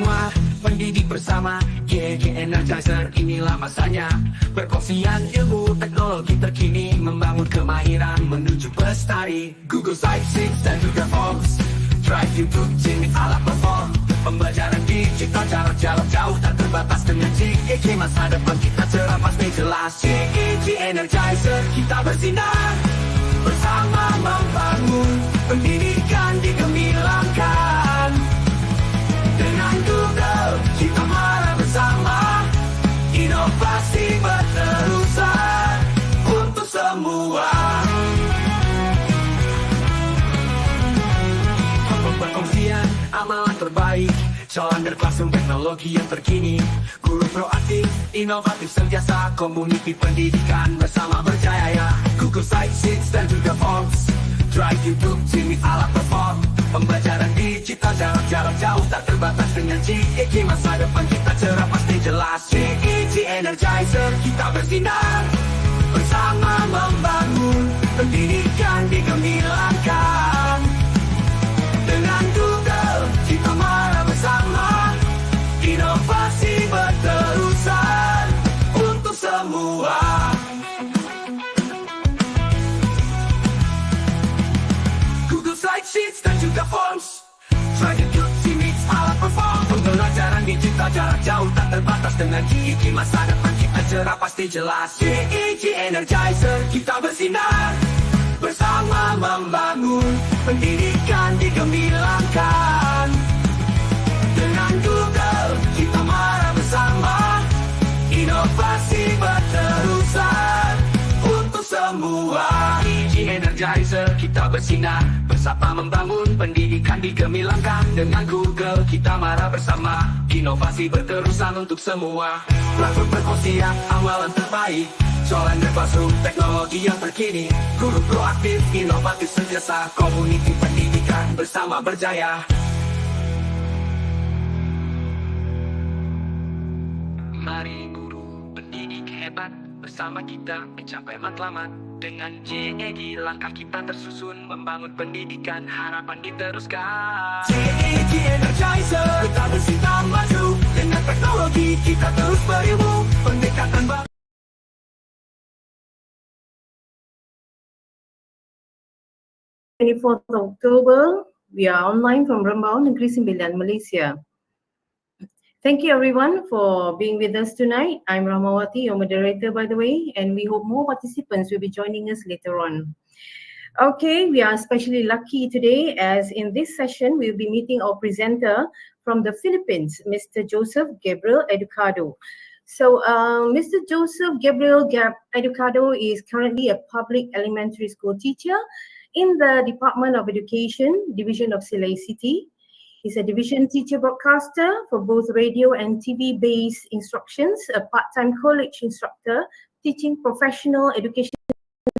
semua, pendidik bersama GEG Energizer, inilah masanya. Perkongsian ilmu teknologi terkini, membangun kemahiran menuju bestari. Google Sites dan juga Forms, Drive, YouTube, G-MEET, alat perform. Pembelajaran digital jarak jauh tak terbatas dengan GEG. Masa depan kita cerah pasti jelas. GEG Energizer, kita bersinar bersama membangun pendidikan digemilangan. Dengan Google kita marah bersama, inovasi berterusan untuk semua. Perkongsian amalan terbaik, jalan berkelasum teknologi yang terkini. Guru proaktif, inovatif sentiasa, komuniti pendidikan bersama berjaya. Google Sites dan juga Forms, Drive, YouTube, G-MEET, alat perform. Pembelajaran digital jarak jauh tak terbatas dengan GEG. Masa depan kita cerah pasti jelas. GEG Energizer, kita bersinar bersama membangun pendidikan digemilangan. Dengan Google kita marah bersama, inovasi berterusan untuk semua. Google Sites dan juga Forms, Try YouTube, G-MEET, alat perform. Pembelajaran digital jarak jauh tak terbatas dengan GEG. Masa depan kita cerah pasti jelas. GEG Energizer, kita bersinar bersama membangun pendidikan digemilangan. Dengan Google kita marah bersama, inovasi berterusan untuk semua. GEG Energizer, kita bersinar bersama membangun pendidikan digemilangan. Dengan Google kita marah bersama, inovasi berterusan untuk semua. Platform perkongsian amalan terbaik, jalan berkelasum teknologi yang terkini. Guru proaktif, inovatif sentiasa, komuniti pendidikan bersama berjaya. Mari guru pendidik hebat, bersama kita mencapai matlamat. Dengan GEG langkah kita tersusun, membangun pendidikan, harapan diteruskan. GEG Energizer, kita bersinar maju. Dengan teknologi kita terus berilmu, pendekatan baru. 24th October, we are online from Rembau, Negeri Sembilan, Malaysia. Thank you everyone for being with us tonight. I'm Rahmawati, your moderator by the way, and we hope more participants will be joining us later on. Okay, we are especially lucky today as in this session we'll be meeting our presenter from the Philippines, Mr. Joseph Gabriel Educado. So, Mr. Joseph Gabriel Educado is currently a public elementary school teacher in the Department of Education, Division of Silay City. He's a division teacher broadcaster for both radio and TV-based instructions, a part-time college instructor teaching professional education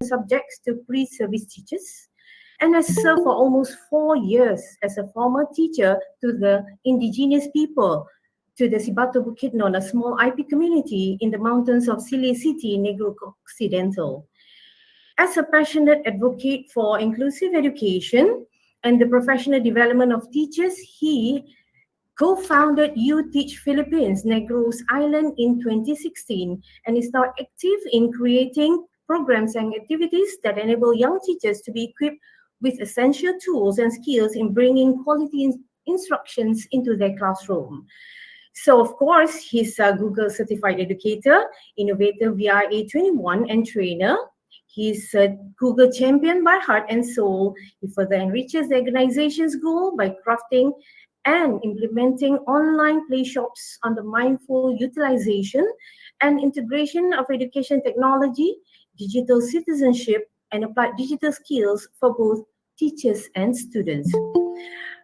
subjects to pre-service teachers, and has served for almost 4 years as a former teacher to the indigenous people to the Sibato Bukidnon, a small IP community in the mountains of Silay City, Negeri Occidental. As a passionate advocate for inclusive education and the professional development of teachers, he co-founded You Teach Philippines, Negros Island in 2016, and is now active in creating programs and activities that enable young teachers to be equipped with essential tools and skills in bringing quality instructions into their classroom. So, of course, he's a Google certified educator, innovator VRA 21 and trainer. He's a Google champion by heart and soul. He further enriches the organization's goal by crafting and implementing online play shops on the mindful utilization and integration of education technology, digital citizenship, and applied digital skills for both teachers and students.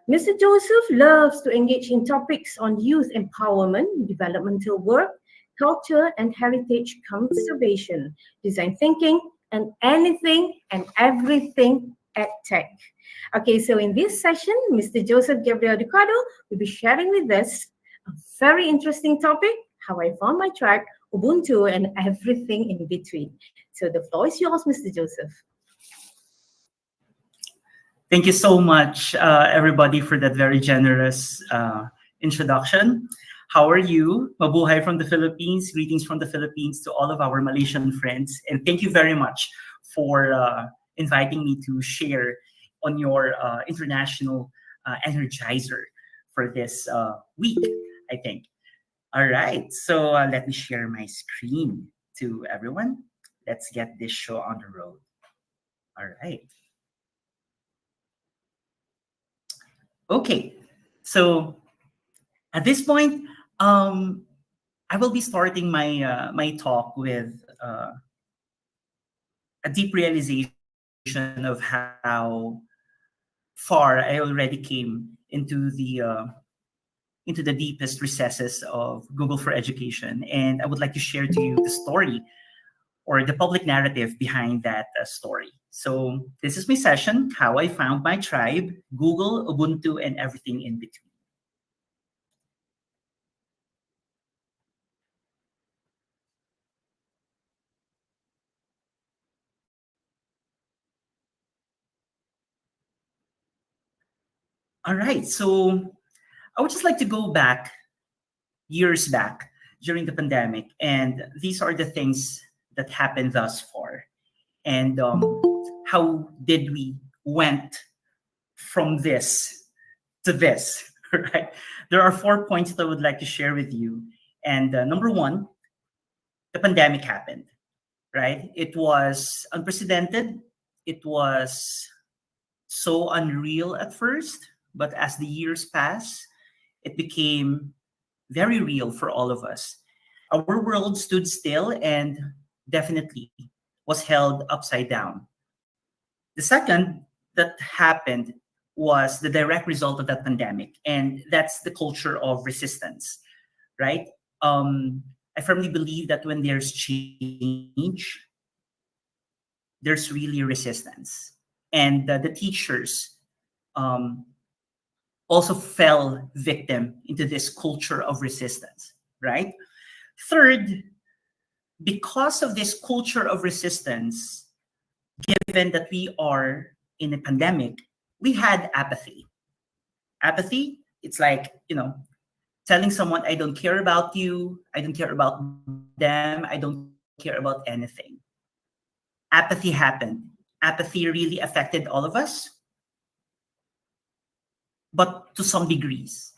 Mr. Joseph loves to engage in topics on youth empowerment, developmental work, culture and heritage conservation, design thinking, and anything and everything at tech. Okay, so in this session, Mr. Joseph Gabriel Educado will be sharing with us a very interesting topic, how I found my track, Ubuntu, and everything in between. So the floor is yours, Mr. Joseph. Thank you so much, everybody, for that very generous introduction. How are you? Mabuhay from the Philippines. Greetings from the Philippines to all of our Malaysian friends. And thank you very much for inviting me to share on your international Energizer for this week, I think. All right, so let me share my screen to everyone. Let's get this show on the road. All right. Okay, so at this point, I will be starting my talk with a deep realization of how far I already came into the deepest recesses of Google for Education, and I would like to share to you the story or the public narrative behind that story. So this is my session, How I Found My Tribe, Google, Ubuntu, and everything in between. All right, so I would just like to go back, years back, during the pandemic, and these are the things that happened thus far. And how did we went from this to this, right? There are 4 points that I would like to share with you. And number one, the pandemic happened, right? It was unprecedented. It was so unreal at first, but as the years pass, it became very real for all of us. Our world stood still and definitely was held upside down. The second that happened was the direct result of that pandemic, and that's the culture of resistance, right? I firmly believe that when there's change, there's really resistance. And the teachers um, also fell victim into this culture of resistance, right? Third, because of this culture of resistance, given that we are in a pandemic, we had apathy. Apathy, it's like, telling someone, I don't care about you, I don't care about them, I don't care about anything. Apathy happened. Apathy really affected all of us, but to some degrees.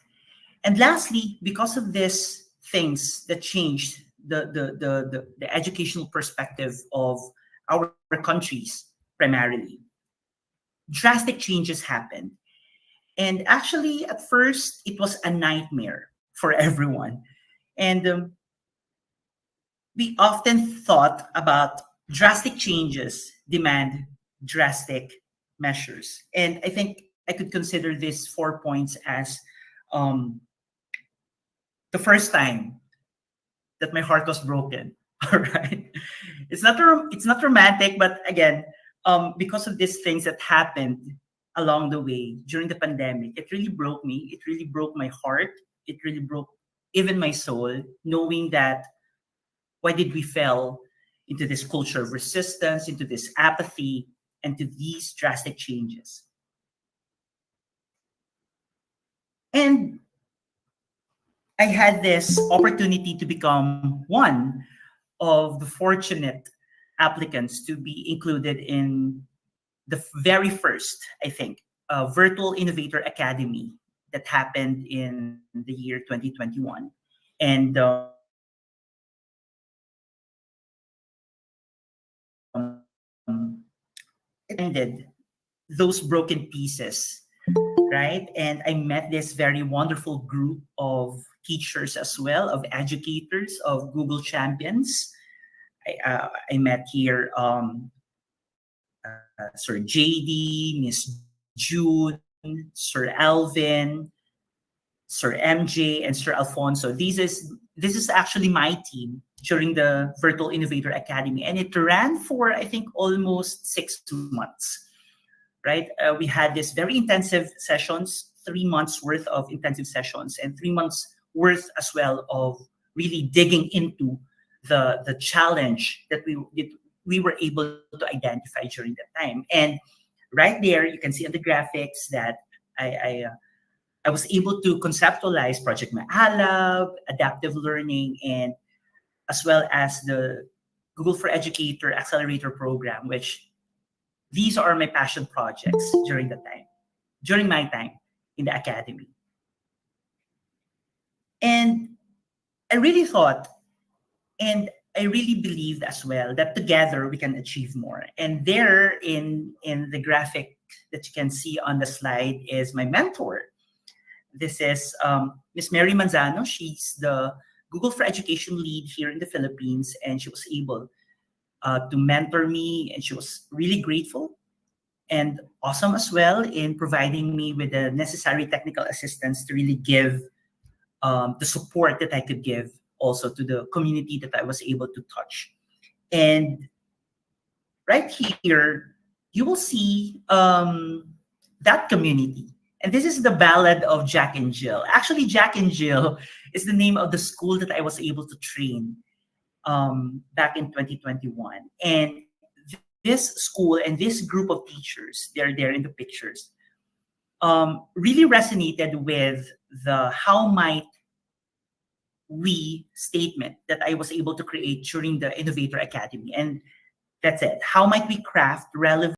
And lastly, because of these things that changed the educational perspective of our countries primarily, drastic changes happened. And actually, at first, it was a nightmare for everyone. And we often thought about drastic changes demand drastic measures. And I think I could consider these 4 points as the first time that my heart was broken. All right, it's not romantic, but again, because of these things that happened along the way during the pandemic, it really broke me. It really broke my heart. It really broke even my soul, knowing that why did we fell into this culture of resistance, into this apathy, and to these drastic changes. And I had this opportunity to become one of the fortunate applicants to be included in the very first, I think, Virtual Innovator Academy that happened in the year 2021. And it ended those broken pieces, right? And I met this very wonderful group of teachers as well, of educators, of Google champions. I met here Sir JD, Miss June, Sir Alvin, Sir MJ, and Sir Alfonso. This is actually my team during the Virtual Innovator Academy, and it ran for I think almost 6 months. Right, we had this very intensive sessions, 3 months worth of intensive sessions, and 3 months worth as well of really digging into the challenge that we were able to identify during that time. And right there, you can see on the graphics that I I was able to conceptualize Project Maalab, adaptive learning, and as well as the Google for Educator Accelerator Program, which these are my passion projects during my time in the academy. And I really thought, and I really believed as well, that together we can achieve more. And there in the graphic that you can see on the slide is my mentor. This is Miss Mary Manzano. She's the Google for Education lead here in the Philippines, and she was able to mentor me, and she was really grateful and awesome as well in providing me with the necessary technical assistance to really give the support that I could give also to the community that I was able to touch. And right here, you will see that community. And this is the Ballad of Jack and Jill. Actually, Jack and Jill is the name of the school that I was able to train back in 2021. And this school and this group of teachers, they're there in the pictures, really resonated with the "how might we" statement that I was able to create during the Innovator Academy. And that's it. How might we craft relevant,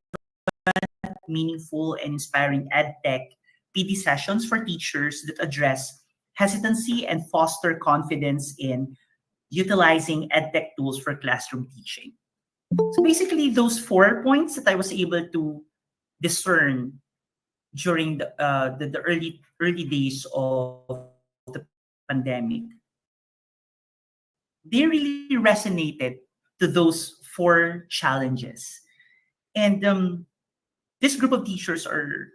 meaningful, and inspiring EdTech PD sessions for teachers that address hesitancy and foster confidence in utilizing EdTech tools for classroom teaching? So basically, those 4 points that I was able to discern during the early days of the pandemic, they really resonated to those 4 challenges. And this group of teachers are,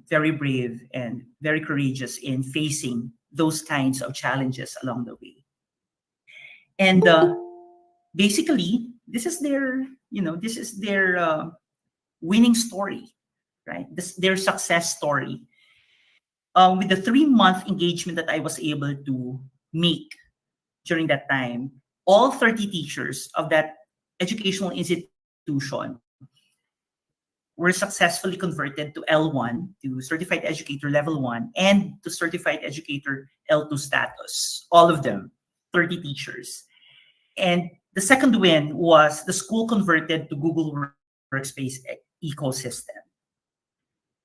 very brave and very courageous in facing those kinds of challenges along the way. And basically, this is their winning story, right? Their success story. With the 3-month engagement that I was able to make during that time, all 30 teachers of that educational institution were successfully converted to L1, to Certified Educator Level 1, and to Certified Educator L2 status. All of them, 30 teachers. And the second win was the school converted to Google Workspace ecosystem.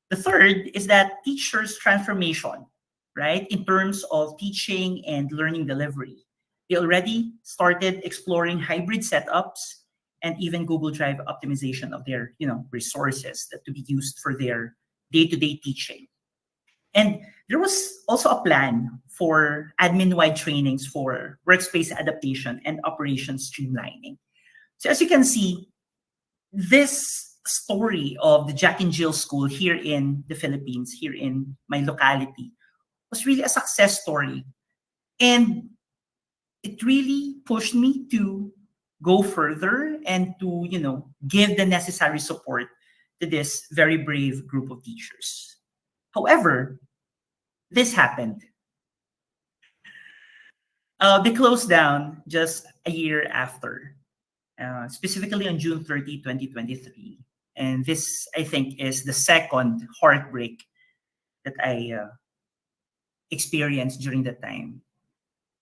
The third is that teachers' transformation, right, in terms of teaching and learning delivery. They already started exploring hybrid setups and even Google Drive optimization of their, resources that to be used for their day-to-day teaching. And there was also a plan for admin-wide trainings for workspace adaptation and operation streamlining. So as you can see, this story of the Jack and Jill School here in the Philippines, here in my locality, was really a success story. And it really pushed me to go further and to, give the necessary support to this very brave group of teachers. However, this happened. They closed down just a year after, specifically on June 30, 2023. And this, I think, is the second heartbreak that I experienced during that time.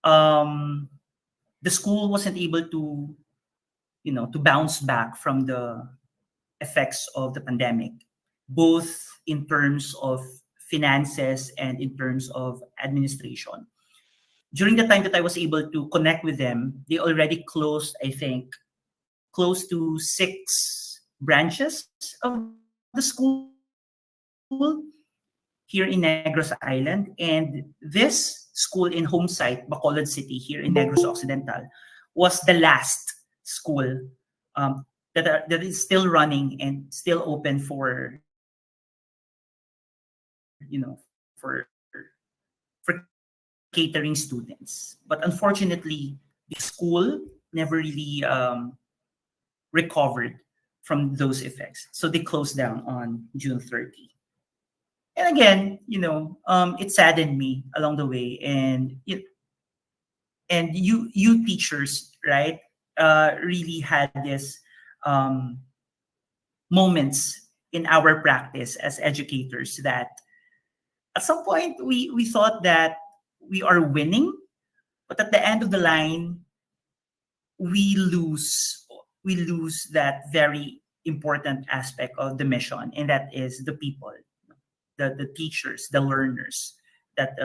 The school wasn't able to, to bounce back from the effects of the pandemic, both in terms of finances and in terms of administration. During the time that I was able to connect with them, they already closed, I think, close to 6 branches of the school here in Negros Island. And this school in home site, Bacolod City, here in Negros Occidental, was the last school that is still running and still open for, for catering students. But unfortunately, the school never really recovered from those effects. So they closed down on June 30. And again, it saddened me along the way. And you teachers, right, really had this moments in our practice as educators that At some point, we thought that we are winning, but at the end of the line, we lose that very important aspect of the mission, and that is the people, the teachers, the learners that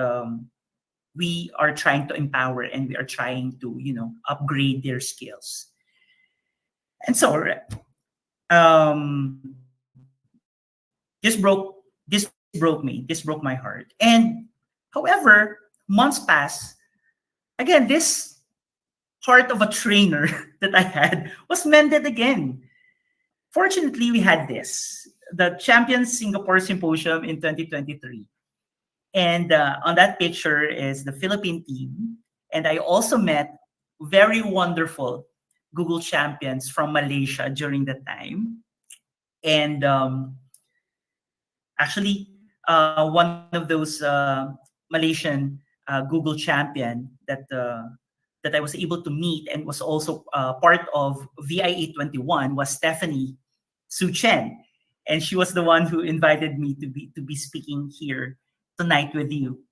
we are trying to empower, and we are trying to upgrade their skills. And so this broke me. This broke my heart. And however, months pass. Again, this heart of a trainer that I had was mended again. Fortunately, we had the Champions Singapore Symposium in 2023. And on that picture is the Philippine team. And I also met very wonderful Google champions from Malaysia during that time. And actually, one of those Malaysian Google champion that I was able to meet and was also part of VIA 21 was Stephanie Su Chen, and she was the one who invited me to be speaking here tonight with you.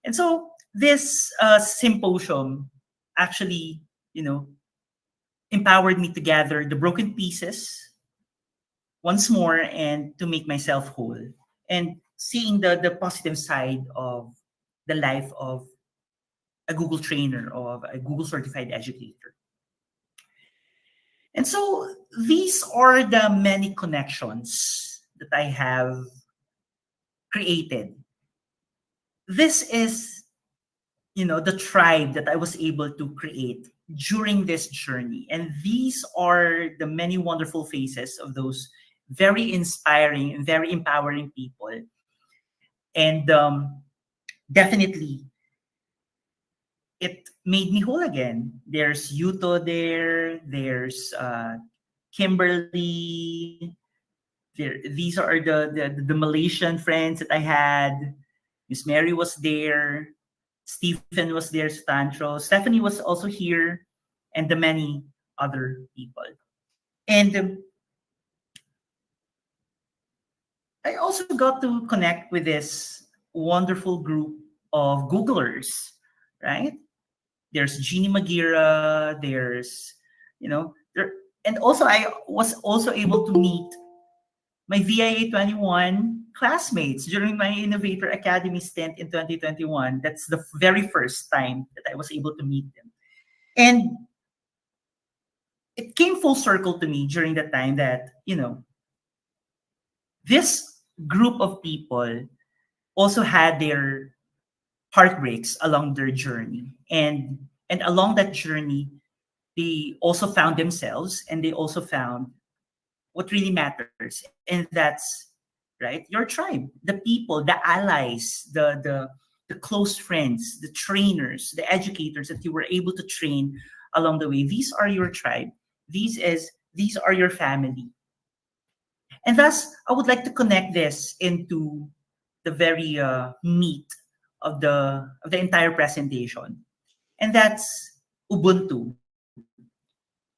And so this symposium actually, empowered me to gather the broken pieces once more and to make myself whole, and seeing the positive side of the life of a Google trainer, of a Google certified educator. And so these are the many connections that I have created. This is, the tribe that I was able to create during this journey. And these are the many wonderful faces of those very inspiring and very empowering people. And definitely, it made me whole again. There's Yuto there. There's Kimberly. These are the Malaysian friends that I had. Miss Mary was there. Stephen was there. Stantro. Stephanie was also here, and the many other people. And I also got to connect with this wonderful group of Googlers, right? There's Jeannie Magira, there's, and also I was also able to meet my VIA 21 classmates during my Innovator Academy stint in 2021. That's the very first time that I was able to meet them. And it came full circle to me during that time that, this group of people also had their heartbreaks along their journey. And along that journey, they also found themselves, and they also found what really matters. And that's, right, your tribe, the people, the allies, the close friends, the trainers, the educators that you were able to train along the way. These are your tribe. These are your family. And thus, I would like to connect this into the very meat of the entire presentation. And that's Ubuntu.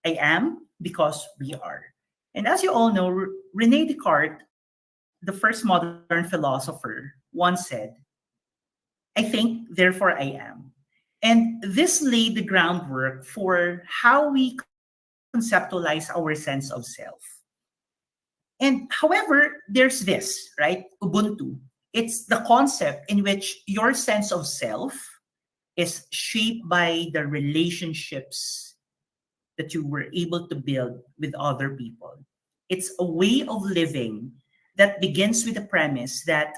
I am because we are. And as you all know, René Descartes, the first modern philosopher, once said, "I think, therefore I am." And this laid the groundwork for how we conceptualize our sense of self. And however, there's this, right? Ubuntu. It's the concept in which your sense of self is shaped by the relationships that you were able to build with other people. It's a way of living that begins with the premise that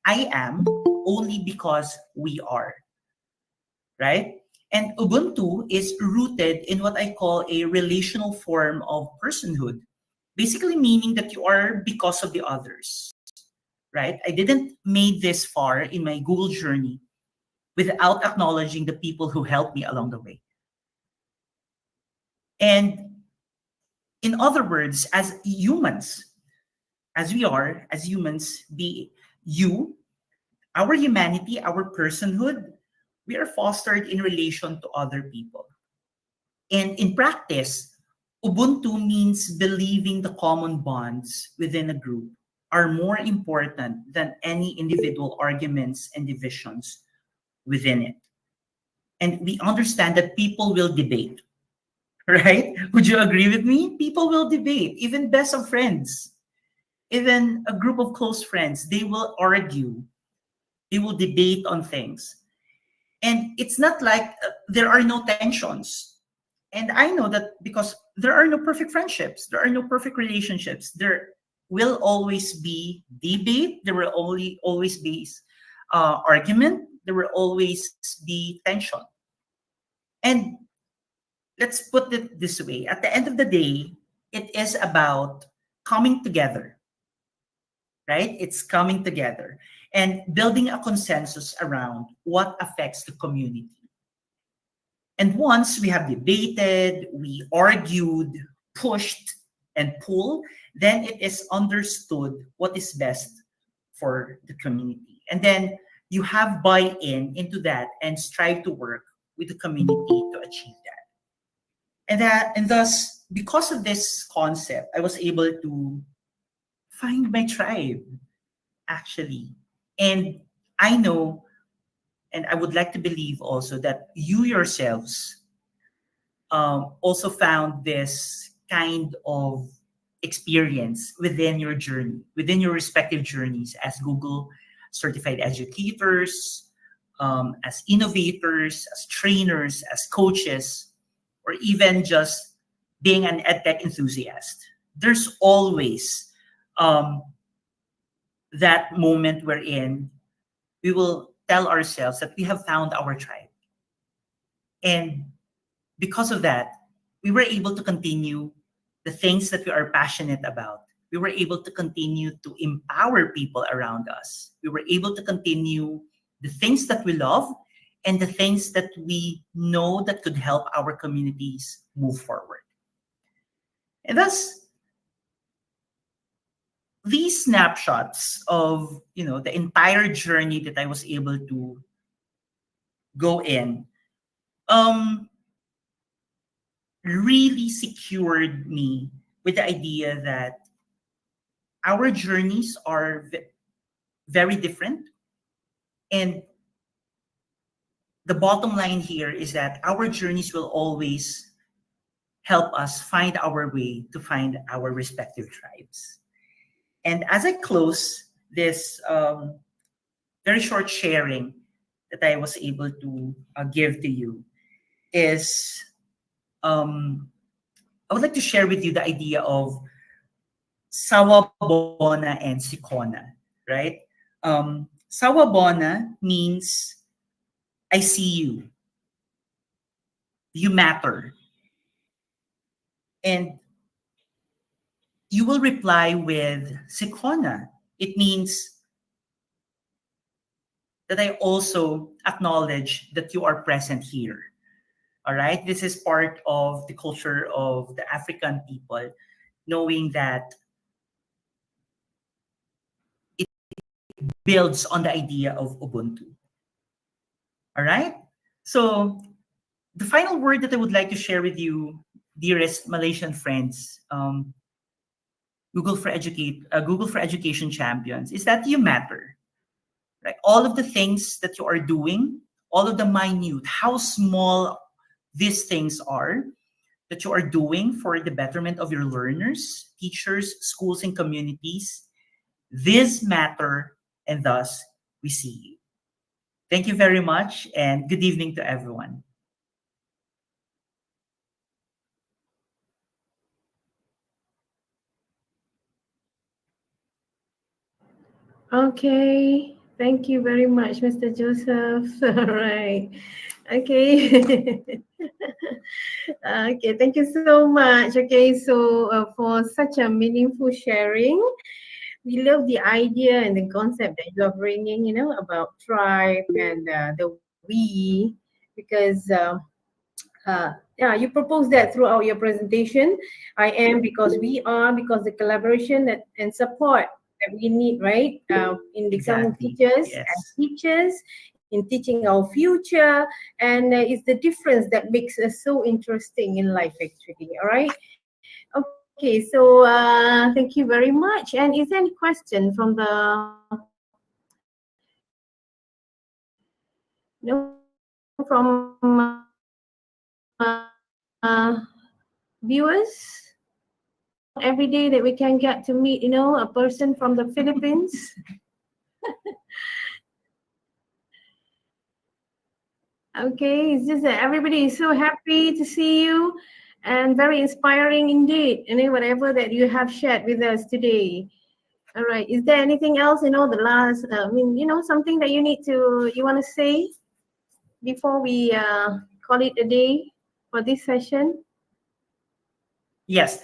I am only because we are, right? And Ubuntu is rooted in what I call a relational form of personhood, basically meaning that you are because of the others, right? I didn't make this far in my Google journey without acknowledging the people who helped me along the way. And in other words, as humans, as we are, as humans, be you, our humanity, our personhood, we are fostered in relation to other people. And in practice, Ubuntu means believing the common bonds within a group are more important than any individual arguments and divisions within it. And we understand that people will debate, right? Would you agree with me? People will debate, even best of friends, even a group of close friends, they will argue, they will debate on things. And it's not like there are no tensions. And I know that because there are no perfect friendships, there are no perfect relationships. There will always be debate. There will always be argument. There will always be tension. And let's put it this way. At the end of the day, it is about coming together, right? It's coming together and building a consensus around what affects the community. And once we have debated, we argued, pushed, and pulled, then it is understood what is best for the community. And then you have buy-in into that and strive to work with the community to achieve that. And thus, because of this concept, I was able to find my tribe, actually. And I know, and I would like to believe also that you yourselves also found this kind of experience within your journey, within your respective journeys as Google certified educators, as innovators, as trainers, as coaches, or even just being an edtech enthusiast. There's always that moment wherein we will tell ourselves that we have found our tribe. And because of that, we were able to continue the things that we are passionate about. We were able to continue to empower people around us. We were able to continue the things that we love and the things that we know that could help our communities move forward. And thus, these snapshots of the entire journey that I was able to go in really secured me with the idea that our journeys are very different. And the bottom line here is that our journeys will always help us find our way to find our respective tribes. And as I close this very short sharing that I was able to give to you is I would like to share with you the idea of Sawabona and Sikona, right? Sawabona means I see you. You matter. And you will reply with Sikona. It means that I also acknowledge that you are present here. All right? This is part of the culture of the African people, knowing that it builds on the idea of Ubuntu. All right? So the final word that I would like to share with you, dearest Malaysian friends, Google for Education champions, is that you matter. Right? All of the things that you are doing, all of the minute, how small these things are that you are doing for the betterment of your learners, teachers, schools, and communities, these matter, and thus we see you. Thank you very much, and good evening to everyone. Okay, thank you very much, Mr. Joseph. All right. Okay. Okay, thank you so much. Okay, so for such a meaningful sharing, we love the idea and the concept that you are bringing, about tribe and the we, because yeah, you propose that throughout your presentation. I am because we are, because the collaboration and support that we need, right? In becoming Exactly. teachers, Yes. as teachers, in teaching our future, and it's the difference that makes us so interesting in life, actually. All right. Okay. Okay, so thank you very much. And is there any question from the from viewers? Every day that we can get to meet, a person from the Philippines. Okay, it's just that everybody is so happy to see you and very inspiring indeed, whatever that you have shared with us today. All right, is there anything else, the last, something that you want to say before we call it a day for this session? Yes.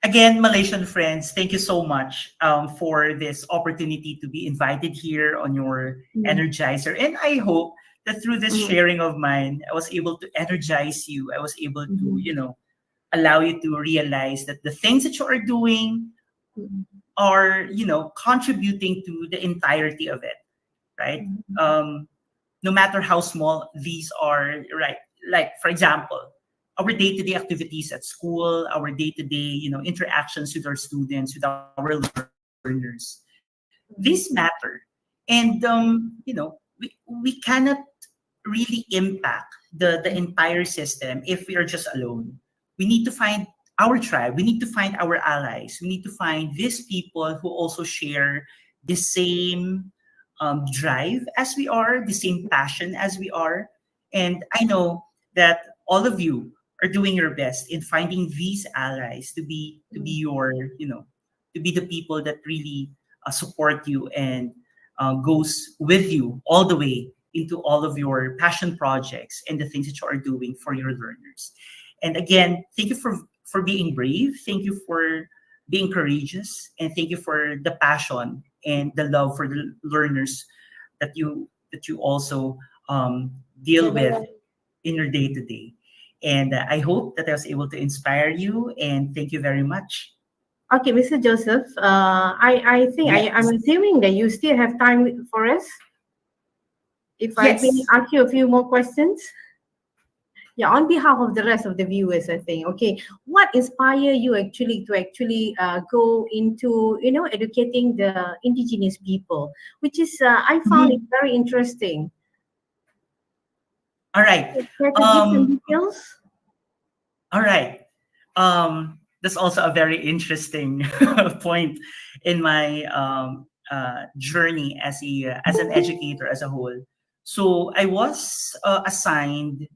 Again, Malaysian friends, thank you so much for this opportunity to be invited here on your Energizer. And I hope that through this sharing of mine, I was able to energize you. I was able to, allow you to realize that the things that you are doing are, contributing to the entirety of it, right? No matter how small these are, right? Like, for example, our day-to-day activities at school, our day-to-day, interactions with our students, with our learners. These matter. And, we cannot really impact the entire system if we are just alone. We need to find our tribe. We need to find our allies. We need to find these people who also share the same drive as we are, the same passion as we are. And I know that all of you are doing your best in finding these allies to be your, to be the people that really support you and goes with you all the way into all of your passion projects and the things that you are doing for your learners. And again, thank you for being brave. Thank you for being courageous, and thank you for the passion and the love for the learners that you also deal with in your day to day. And I hope that I was able to inspire you. And thank you very much. Okay, Mr. Joseph, I think Yes. I'm assuming that you still have time for us. If I Yes. may ask you a few more questions. Yeah, on behalf of the rest of the viewers, I think. Okay, what inspired you to go into educating the indigenous people, which is I found it very interesting. All right. Care to give some details? All right. That's also a very interesting point in my journey as an educator as a whole. So I was assigned.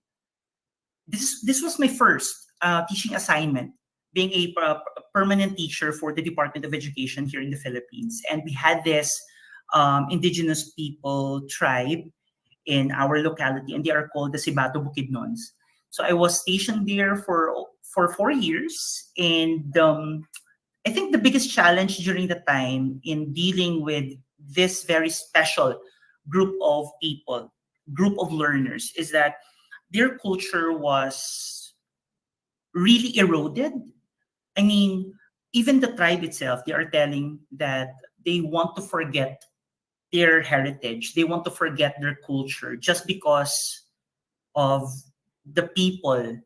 This was my first teaching assignment, being a permanent teacher for the Department of Education here in the Philippines, and we had this indigenous people tribe in our locality, and they are called the Sibato Bukidnons. So I was stationed there for 4 years, and I think the biggest challenge during the time in dealing with this very special group of people, group of learners, is that their culture was really eroded. I mean, even the tribe itself, they are telling that they want to forget their heritage. They want to forget their culture just because of the people,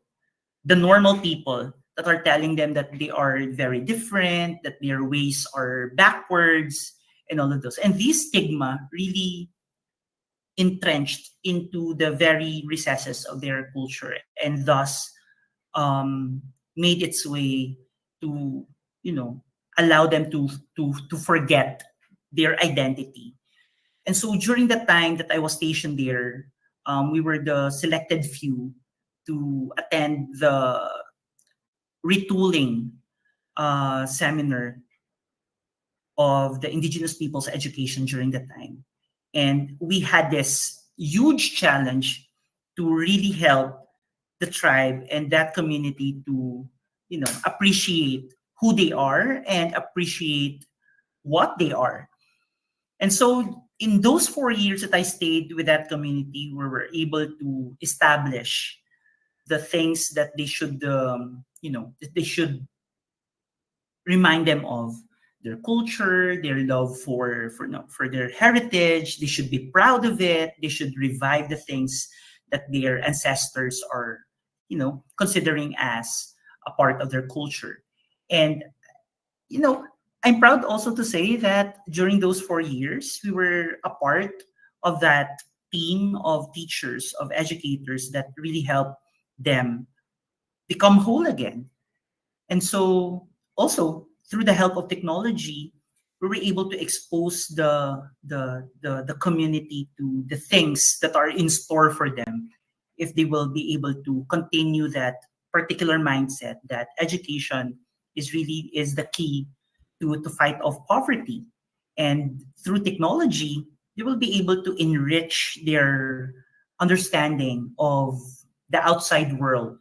the normal people that are telling them that they are very different, that their ways are backwards, and all of those. And this stigma really entrenched into the very recesses of their culture, and thus made its way to, allow them to forget their identity. And so during the time that I was stationed there, we were the selected few to attend the retooling seminar of the indigenous people's education during that time. And we had this huge challenge to really help the tribe and that community to, appreciate who they are and appreciate what they are. And so in those 4 years that I stayed with that community, we were able to establish the things that they should, that they should remind them of: their culture, their love for their heritage. They should be proud of it. They should revive the things that their ancestors are, considering as a part of their culture. And, I'm proud also to say that during those 4 years, we were a part of that team of teachers, of educators that really helped them become whole again. And so also through the help of technology, we were able to expose the community to the things that are in store for them if they will be able to continue that particular mindset that education is the key to fight off poverty. And through technology, they will be able to enrich their understanding of the outside world,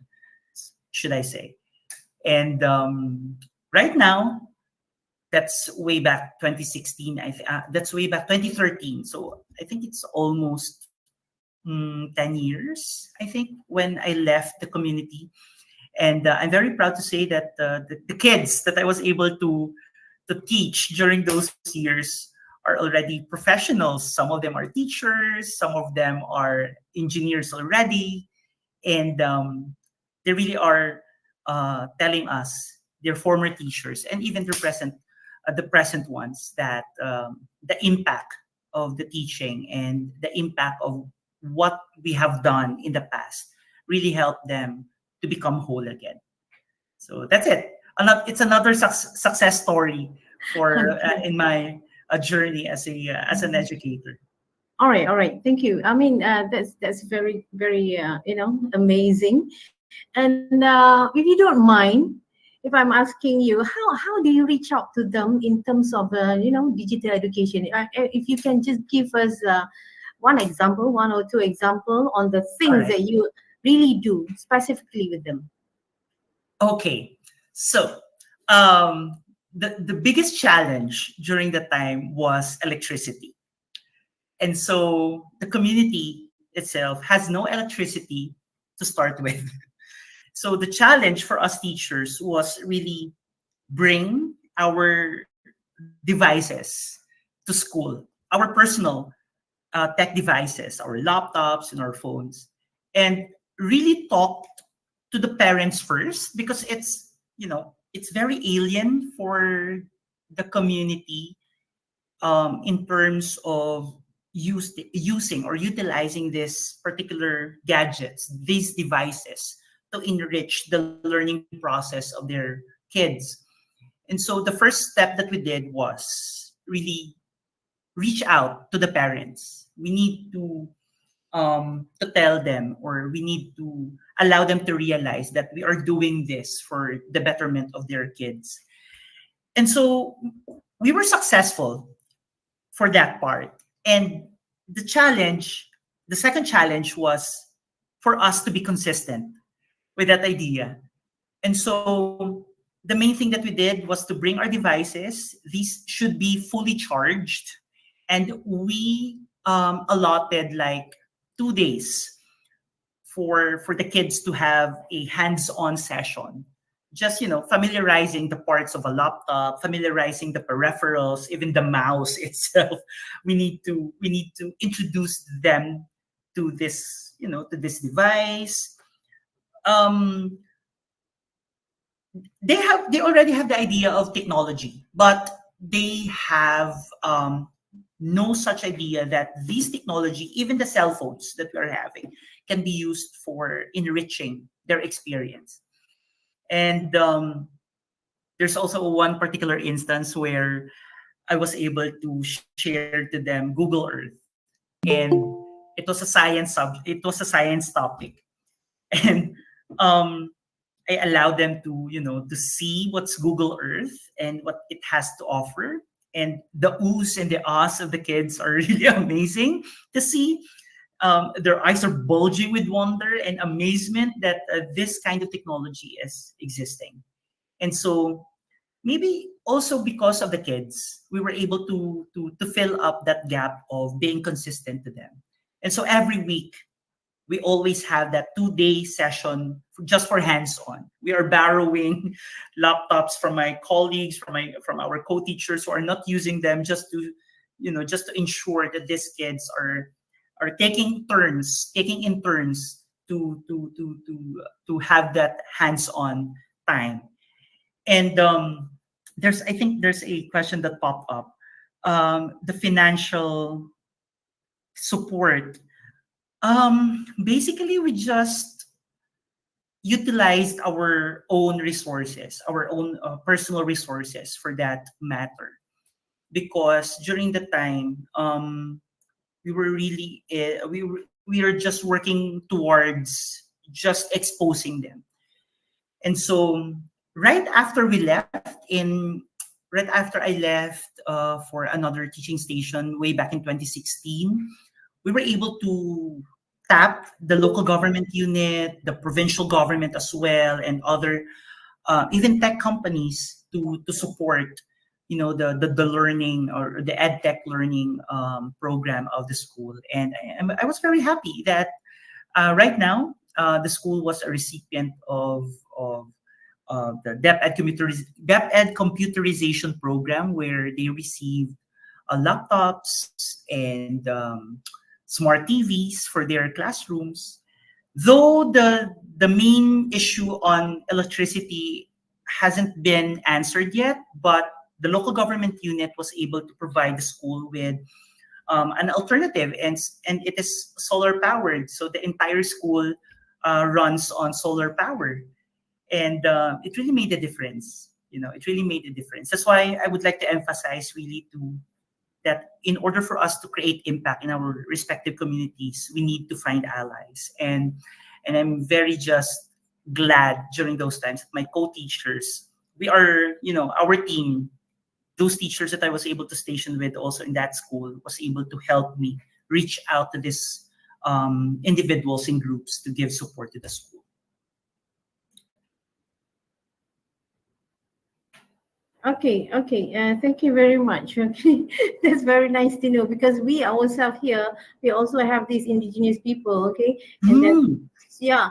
should I say. And right now, that's way back 2016. That's way back 2013. So I think it's almost 10 years, I think, when I left the community. And I'm very proud to say that the kids that I was able to teach during those years are already professionals. Some of them are teachers, some of them are engineers already. And they really are telling us, their former teachers and even the present ones, that the impact of the teaching and the impact of what we have done in the past really helped them to become whole again. So that's it. It's another success story for in my journey as an educator. All right, all right. Thank you. I mean, that's very, very, amazing. And if you don't mind, if I'm asking you, how do you reach out to them in terms of, digital education? If you can just give us one example, one or two example on the things right. that you really do specifically with them. Okay, so the biggest challenge during the time was electricity. And so the community itself has no electricity to start with. So the challenge for us teachers was really bring our devices to school, our personal tech devices, our laptops and our phones, and really talk to the parents first, because it's very alien for the community in terms of using or utilizing this particular gadgets, these devices, to enrich the learning process of their kids. And so the first step that we did was really reach out to the parents. We need to tell them, or we need to allow them to realize that we are doing this for the betterment of their kids. And so we were successful for that part. And the second challenge was for us to be consistent with that idea. And so the main thing that we did was to bring our devices. These should be fully charged. And we allotted like 2 days for the kids to have a hands-on session, just familiarizing the parts of a laptop, familiarizing the peripherals, even the mouse itself. We need to introduce them to this device. um they already have the idea of technology, but they have no such idea that these technology, even the cell phones that we are having, can be used for enriching their experience. And there's also one particular instance where I was able to share to them Google Earth, and it was a science topic. And um, I allowed them to see what's Google Earth and what it has to offer. And the oohs and the ahs of the kids are really amazing to see. Their eyes are bulging with wonder and amazement that this kind of technology is existing. And so maybe also because of the kids, we were able to fill up that gap of being consistent to them. And so every week, we always have that 2-day session just for hands-on. We are borrowing laptops from my colleagues, from our co-teachers who are not using them, just to ensure that these kids are taking in turns to have that hands-on time. And I think there's a question that popped up. The financial support. Basically, we just utilized our own resources, our own personal resources for that matter. Because during the time, we were really, we were just working towards just exposing them. And so right after we left right after I left for another teaching station way back in 2016, we were able to tap the local government unit, the provincial government as well, and other even tech companies to support, you know, the learning or the ed tech learning program of the school. And I was very happy that right now the school was a recipient of the DepEd computerization program, where they received laptops and smart TVs for their classrooms. Though the main issue on electricity hasn't been answered yet, but the local government unit was able to provide the school with an alternative, and it is solar powered. So the entire school runs on solar power, and it really made a difference. You know, it really made a difference. That's why I would like to emphasize really to that in order for us to create impact in our respective communities, we need to find allies. And I'm very just glad during those times that my co-teachers, we are, you know, our team, those teachers that I was able to station with also in that school was able to help me reach out to these individuals and groups to give support to the school. Okay, okay. Thank you very much. Okay, that's very nice to know, because we ourselves here, we also have these indigenous people. Okay, and that, yeah,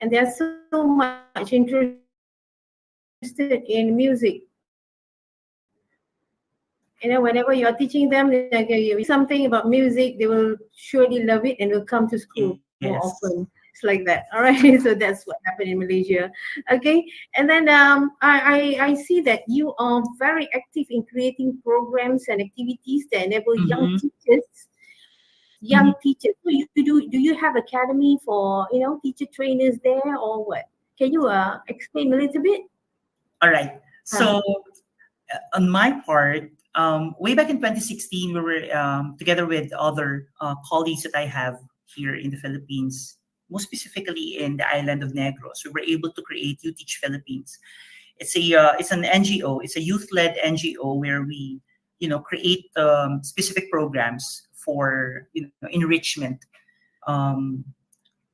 and they're so much interested in music. You know, whenever you're teaching them, like, you something about music, they will surely love it and will come to school more Yes. often. It's like that. All right. So that's what happened in Malaysia. Okay. And then I see that you are very active in creating programs and activities that enable young Mhm. teachers. Mhm. Young teachers. So do you have academy for, you know, teacher trainers there, or what? Can you explain a little bit? All right. Uh, So on my part, way back in 2016, we were together with other colleagues that I have here in the Philippines, most specifically in the island of Negros. We were able to create You Teach Philippines. It's an NGO. It's a youth-led NGO where we, you know, create specific programs for, you know, enrichment um,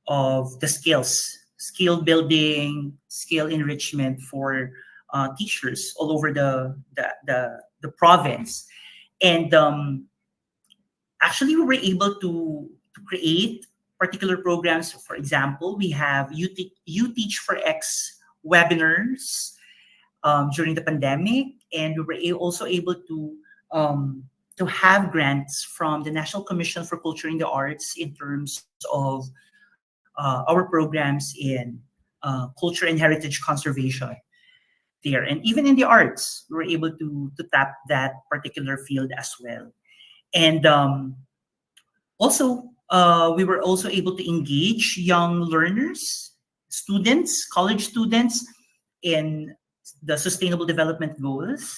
of the skill building, skill enrichment for teachers all over the province. And actually, we were able to create particular programs. For example, we have You Teach for X webinars during the pandemic, and we were also able to have grants from the National Commission for Culture and the Arts in terms of our programs in culture and heritage conservation there. And even in the arts, we were able to tap that particular field as well. And also, we were also able to engage young learners, students, college students in the Sustainable Development Goals.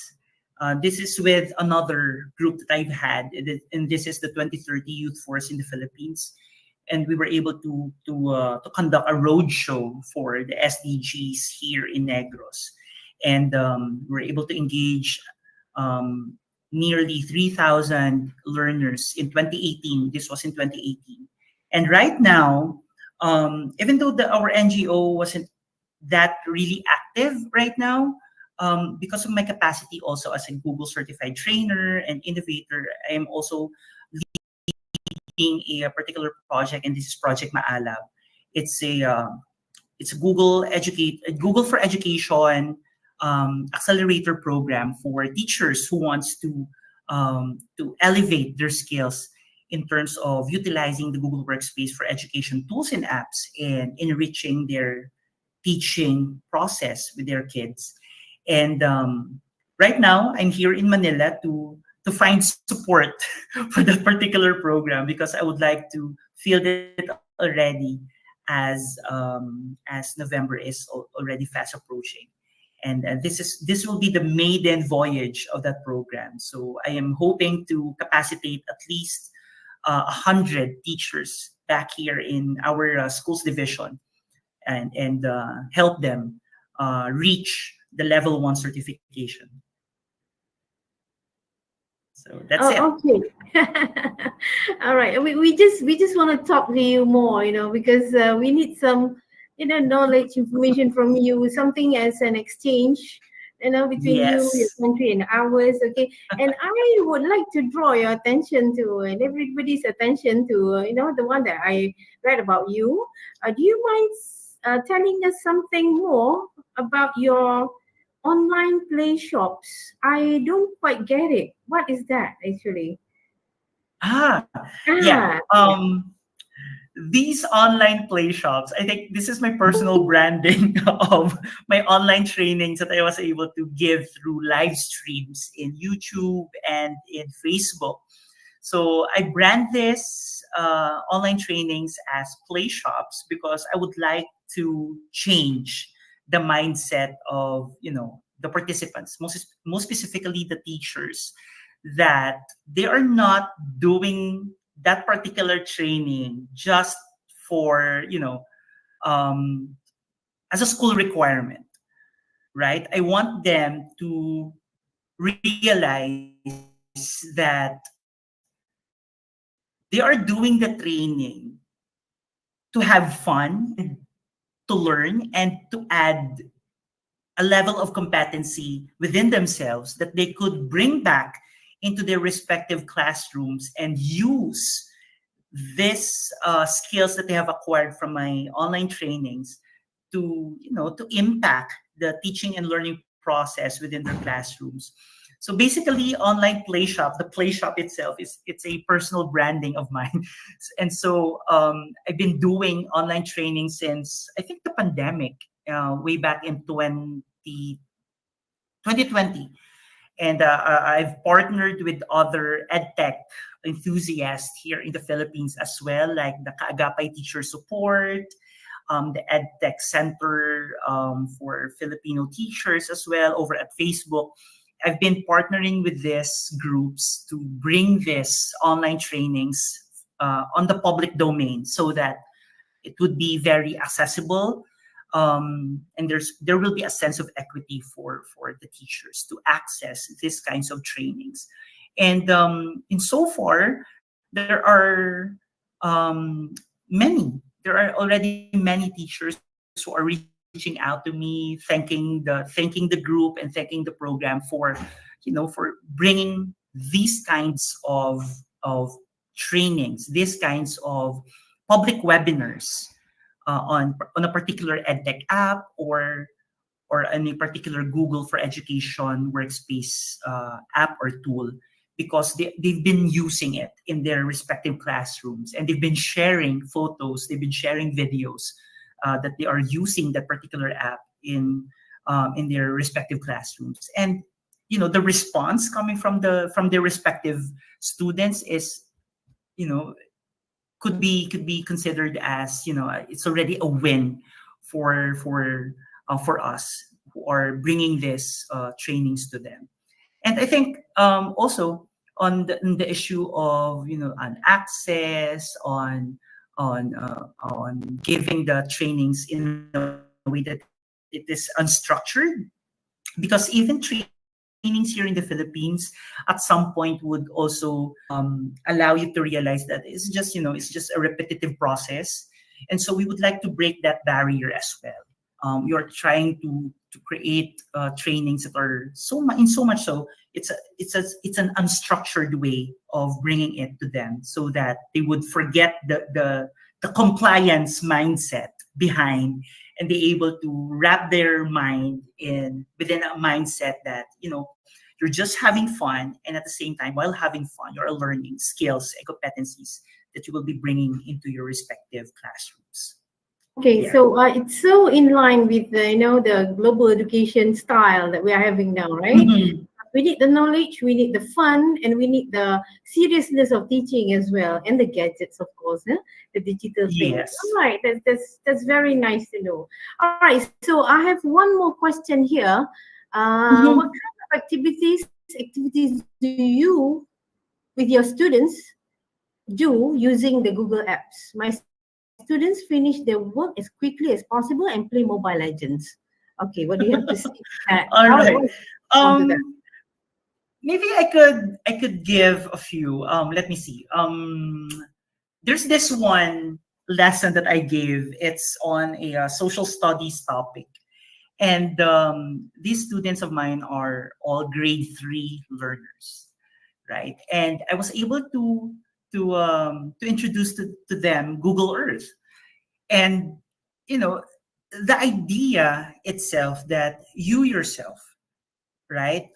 This is with another group that I've had, and this is the 2030 Youth Force in the Philippines. And we were able to conduct a road show for the SDGs here in Negros, and we were able to engage um, nearly 3,000 learners in 2018. This was in 2018, and right now, even though our NGO wasn't that really active right now, because of my capacity also as a Google certified trainer and innovator, I am also a particular project, and this is Project Maalab. It's a Google for Education accelerator program for teachers who wants to elevate their skills in terms of utilizing the Google Workspace for education tools and apps and enriching their teaching process with their kids. And right now, I'm here in Manila to find support for that particular program, because I would like to field it already as November is already fast approaching. And this will be the maiden voyage of that program. So I am hoping to capacitate at least 100 teachers back here in our schools division, and help them reach the level 1 certification. So that's it. Oh, okay. All right. We just want to talk to you more, because we need some, knowledge, information from you, something as an exchange, between you, your Yes. country, and ours. Okay. And I would like to draw your attention to, and everybody's attention to, the one that I read about you. Do you mind telling us something more about your online play shops? I don't quite get it. What is that actually? Ah, yeah. Ah, These online play shops, I think this is my personal branding of my online trainings that I was able to give through live streams in YouTube and in Facebook. So I brand this online trainings as play shops because I would like to change the mindset of the participants, most specifically the teachers, that they are not doing that particular training just for um, as a school requirement, right? I want them to realize that they are doing the training to have fun and to learn and to add a level of competency within themselves that they could bring back into their respective classrooms and use this skills that they have acquired from my online trainings to impact the teaching and learning process within their classrooms. So basically, online play shop, the play shop itself it's a personal branding of mine. And so I've been doing online training since I think the pandemic, way back in 2020. And I've partnered with other edtech enthusiasts here in the Philippines as well, like the Kaagapay Teacher Support, the EdTech Center for Filipino Teachers as well over at Facebook. I've been partnering with these groups to bring this online trainings on the public domain so that it would be very accessible, and there will be a sense of equity for the teachers to access these kinds of trainings. And in so far, there are already many teachers who are reaching out to me, thanking the group and thanking the program for bringing these kinds of trainings, these kinds of public webinars on a particular edtech app or any particular Google for Education workspace app or tool, because they've been using it in their respective classrooms, and they've been sharing photos, they've been sharing videos that they are using that particular app in their respective classrooms. And the response coming from their respective students is could be considered as it's already a win for us who are bringing this trainings to them. And I think also on the issue of on access, on giving the trainings in a way that it is unstructured, because even trainings here in the Philippines at some point would also allow you to realize that it's just it's just a repetitive process. And so we would like to break that barrier as well. We are trying to create trainings that are so much so it's an unstructured way of bringing it to them, so that they would forget the compliance mindset behind, and be able to wrap their mind within a mindset that you're just having fun, and at the same time, while having fun, you're learning skills and competencies that you will be bringing into your respective classrooms. Okay, Yeah. so it's so in line with the, the global education style that we are having now, right? Mhm. We need the knowledge, we need the fun, and we need the seriousness of teaching as well, and the gadgets, of course, the digital things. Yes. All right, that's very nice to know. All right, so I have one more question here. What Mhm. kind of activities do you with your students do using the Google apps? My students finish their work as quickly as possible and play Mobile Legends. Okay, what do you have to say to that? All What right. respond to that? Maybe I could give a few. Let me see. There's this one lesson that I gave. It's on a social studies topic, and these students of mine are all grade 3 learners, right? And I was able to introduce to them Google Earth, and you know the idea itself that you yourself, right,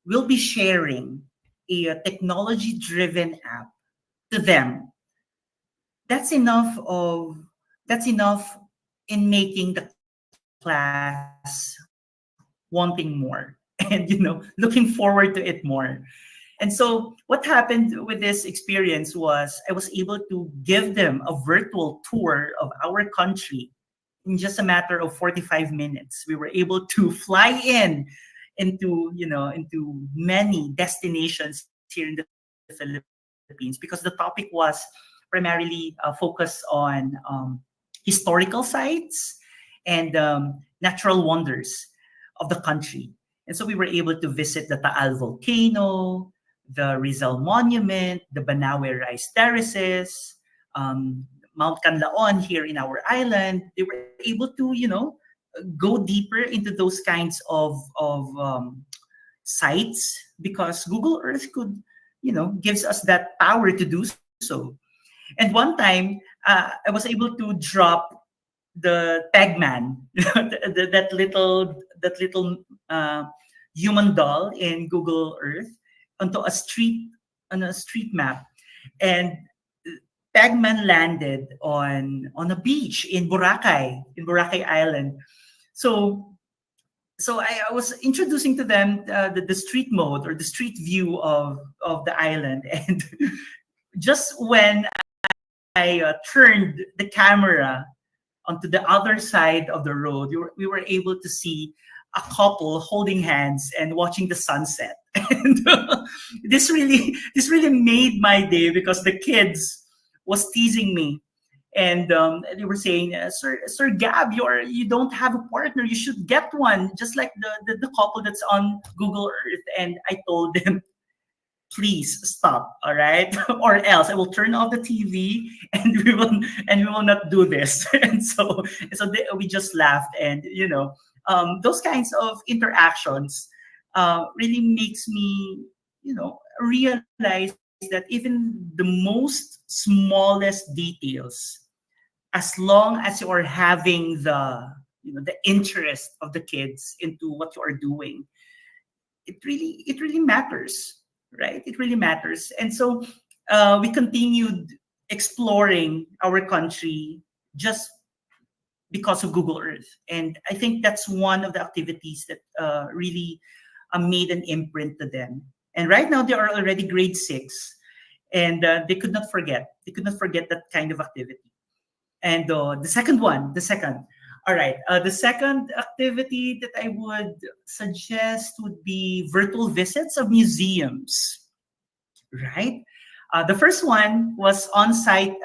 will be sharing a technology driven app to them. That's enough of that's enough in making the class wanting more and looking forward to it more. And so what happened with this experience was I was able to give them a virtual tour of our country in just a matter of 45 minutes. We were able to fly into many destinations here in the Philippines because the topic was primarily focused on historical sites and natural wonders of the country. And so we were able to visit the Taal volcano, the Rizal Monument, the Banawe Rice Terraces, Mount Canlaon here in our island. They were able to, go deeper into those kinds of sites because Google Earth could, gives us that power to do so. And one time, I was able to drop the Tagman, that little human doll in Google Earth onto a street on a street map, and Tagman landed on a beach in Boracay Island. So I was introducing to them the street mode or the street view of the island, and just when I turned the camera onto the other side of the road, we were able to see a couple holding hands and watching the sunset. And this really made my day because the kids was teasing me, and they were saying, Sir Gab, you don't have a partner. You should get one, just like the couple that's on Google Earth. And I told them, please stop, all right, or else I will turn off the TV and we will not do this. And so we just laughed, and those kinds of interactions really makes me realize that even the most smallest details, as long as you are having the interest of the kids into what you are doing, it really matters, right? It really matters. And so we continued exploring our country just because of Google Earth. And I think that's one of the activities that really made an imprint to them. And right now they are already grade 6, and they could not forget that kind of activity. And all right, the second activity that I would suggest would be virtual visits of museums, right? The first one was on-site,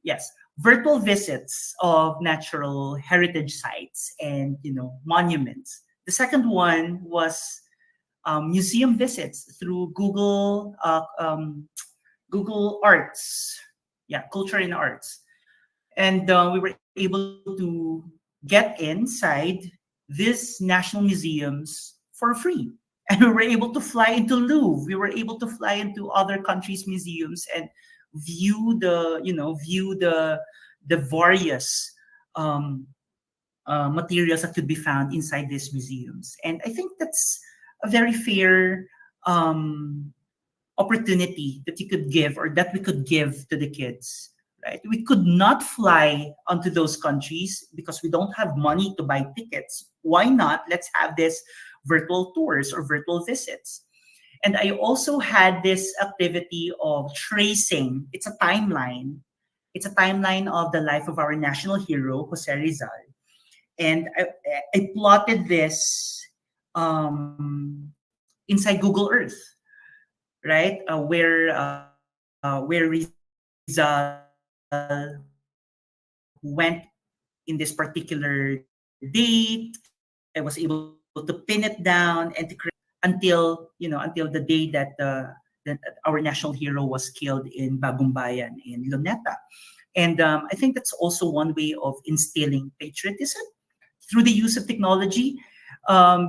yes, virtual visits of natural heritage sites and monuments. The second one was museum visits through Google Arts, yeah, Culture and Arts, and we were able to get inside these national museums for free. And we were able to fly into Louvre. We were able to fly into other countries' museums and view the various um, materials that could be found inside these museums. And I think that's a very fair um, opportunity that you could give or that we could give to the kids right? We could not fly onto those countries because we don't have money to buy tickets. Why not? Let's have this virtual tours or virtual visits. And I also had this activity of tracing. It's a timeline. It's a timeline of the life of our national hero, Jose Rizal. And I plotted this inside Google Earth, right? Where Rizal went in this particular date. I was able to pin it down and to create until until the day that our national hero was killed in Bagumbayan in Luneta. And I think that's also one way of instilling patriotism through the use of technology,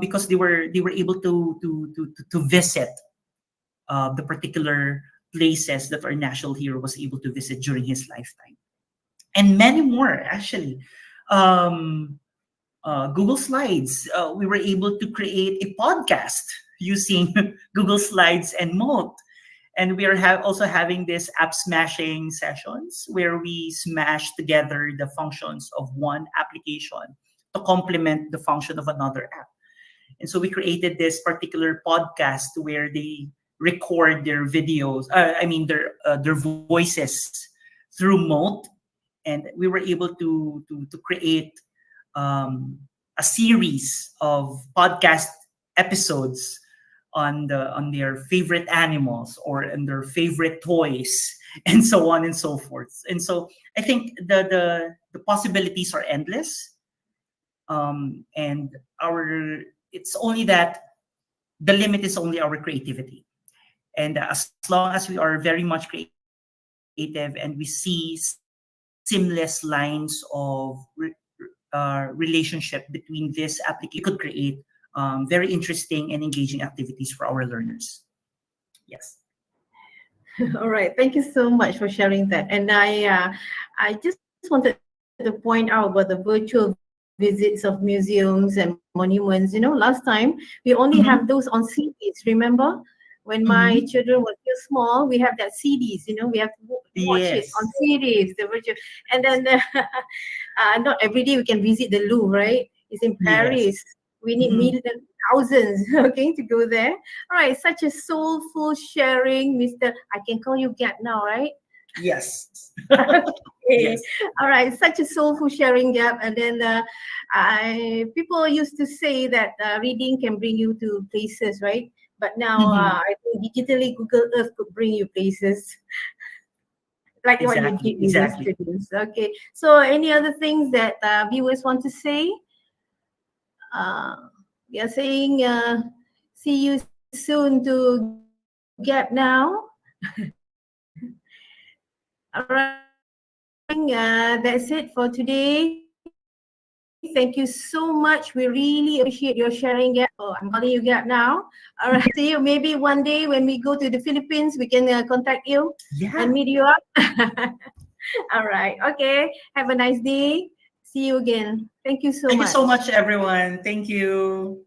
because they were able to visit the particular places that our national hero was able to visit during his lifetime, and many more actually. Um, Google Slides, we were able to create a podcast using Google Slides and Moat. And we are also having this app smashing sessions where we smash together the functions of one application to complement the function of another app. And so we created this particular podcast where they record their videos, their voices through Moat, and we were able to create a series of podcast episodes on their favorite animals or on their favorite toys and so on and so forth. And so I think the possibilities are endless, and our it's only that the limit is only our creativity. And as long as we are very much creative and we see seamless lines of relationship between this application, we could create very interesting and engaging activities for our learners. Yes. All right. Thank you so much for sharing that. And I just wanted to point out about the virtual visits of museums and monuments. Last time we only have those on Mm-hmm. CDs. Remember? When my children were Mm-hmm. still small, we have that CDs. We have to watch it on Yes. CDs, the virtual, and then not every day we can visit the Louvre, right? It's in Paris. Yes. We need Mm-hmm. millions, thousands, okay, to go there. All right, such a soulful sharing, Mr. I can call you Gap now, right? Yes. Okay. Yes. All right, such a soulful sharing, Gap. And then people used to say that reading can bring you to places, right? But now Mm-hmm. I think digitally Google Earth could bring you places like what you Exactly. did with your Exactly. students. Okay. So any other things that viewers want to say? Uh, we are saying see you soon to Gap now. All right. That's it for today. Thank you so much. We really appreciate your sharing, Gap. So I'm calling you Gap now. All right. See you maybe one day when we go to the Philippines. We can contact you and meet Yeah. you up. All right. Okay. Have a nice day. See you again. Thank you so Thank you much. so much, everyone. Thank you.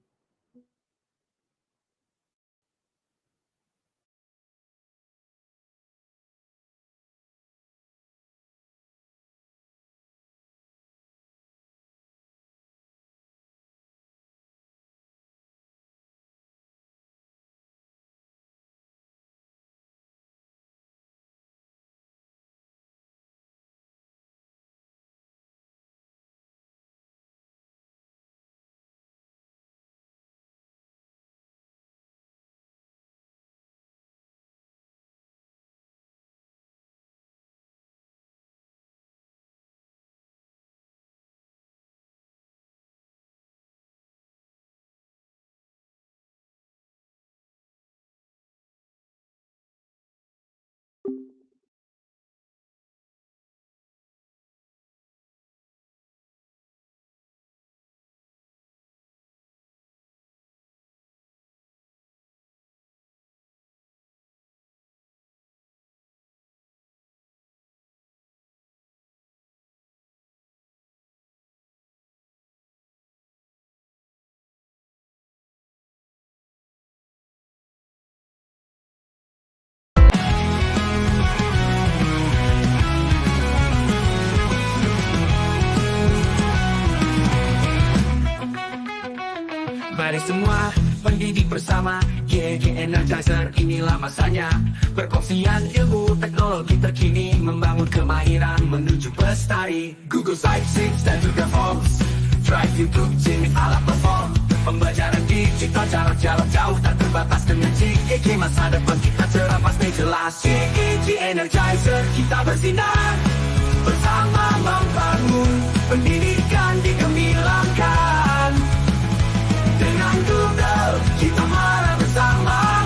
Mari semua pendidik bersama GEG Energizer, inilah masanya. Perkongsian ilmu teknologi terkini, membangun kemahiran menuju pelestari. Google Sites dan juga Forms, Drive, YouTube, G-MEET, alat perform. Pembelajaran digital jarak jauh tak terbatas dengan GEG. Masa depan kita cerah pasti jelas. GEG Energizer, kita bersinar bersama membangun pendidikan digemilangan. Dengan Google kita marah bersama,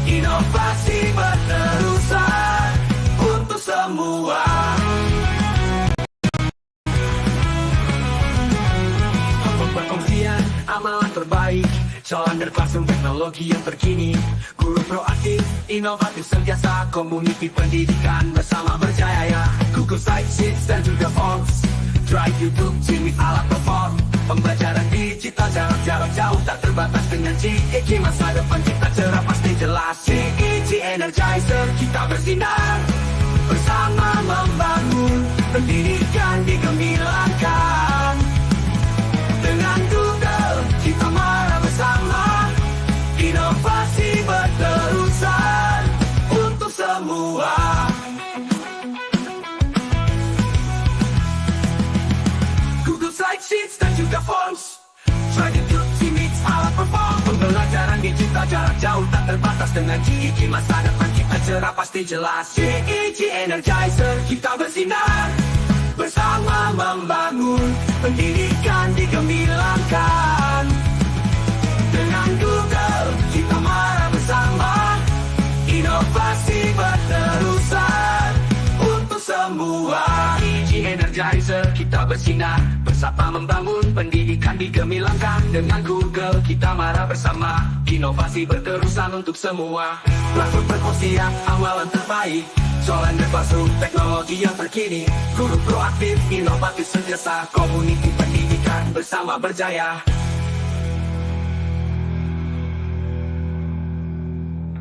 inovasi berterusan untuk semua. Perkongsian amalan terbaik, jalan dan classroom teknologi yang terkini. Guru proaktif, inovatif, sentiasa komuniti pendidikan bersama berjaya. Google Sites dan juga Forms, Drive, YouTube, G-MEET, alat perform. Pembelajaran digital jarak jauh tak terbatas dengan GEG. Masa depan kita cerah pasti jelas. GEG Energizer, kita bersinar bersama membangun pendidikan digemilangan. Dengan Google kita marah bersama, inovasi berterusan untuk semua. Google Sites dan juga Forms, Try YouTube, G-MEET, alat perform. Pembelajaran digital jarak jauh tak terbatas dengan GEG. Masa depan kita cerah pasti jelas. GEG Energizer, kita bersinar bersama membangun pendidikan digemilangan. Dengan Google kita marah bersama, inovasi berterusan untuk semua. GEG Energizer, kita bersinar bersama membangun pendidikan digemilangan. Dengan Google kita marah bersama, inovasi berterusan untuk semua. Platform perkongsian amalan terbaik, soalan dan classroom teknologi yang terkini. Guru proaktif, inovatif, sentiasa komuniti pendidikan bersama berjaya.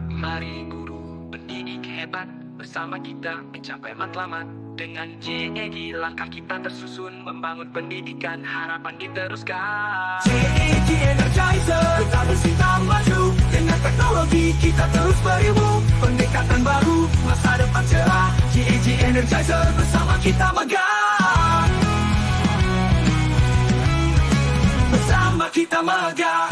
Mari guru pendidik hebat, bersama kita mencapai matlamat. Dengan GEG langkah kita tersusun, membangun pendidikan harapan diteruskan. GEG Energizer, kita bersinar maju. Dengan teknologi kita terus berilmu, pendekatan baru, masa depan cerah. GEG Energizer, bersama kita megah. Bersama kita megah.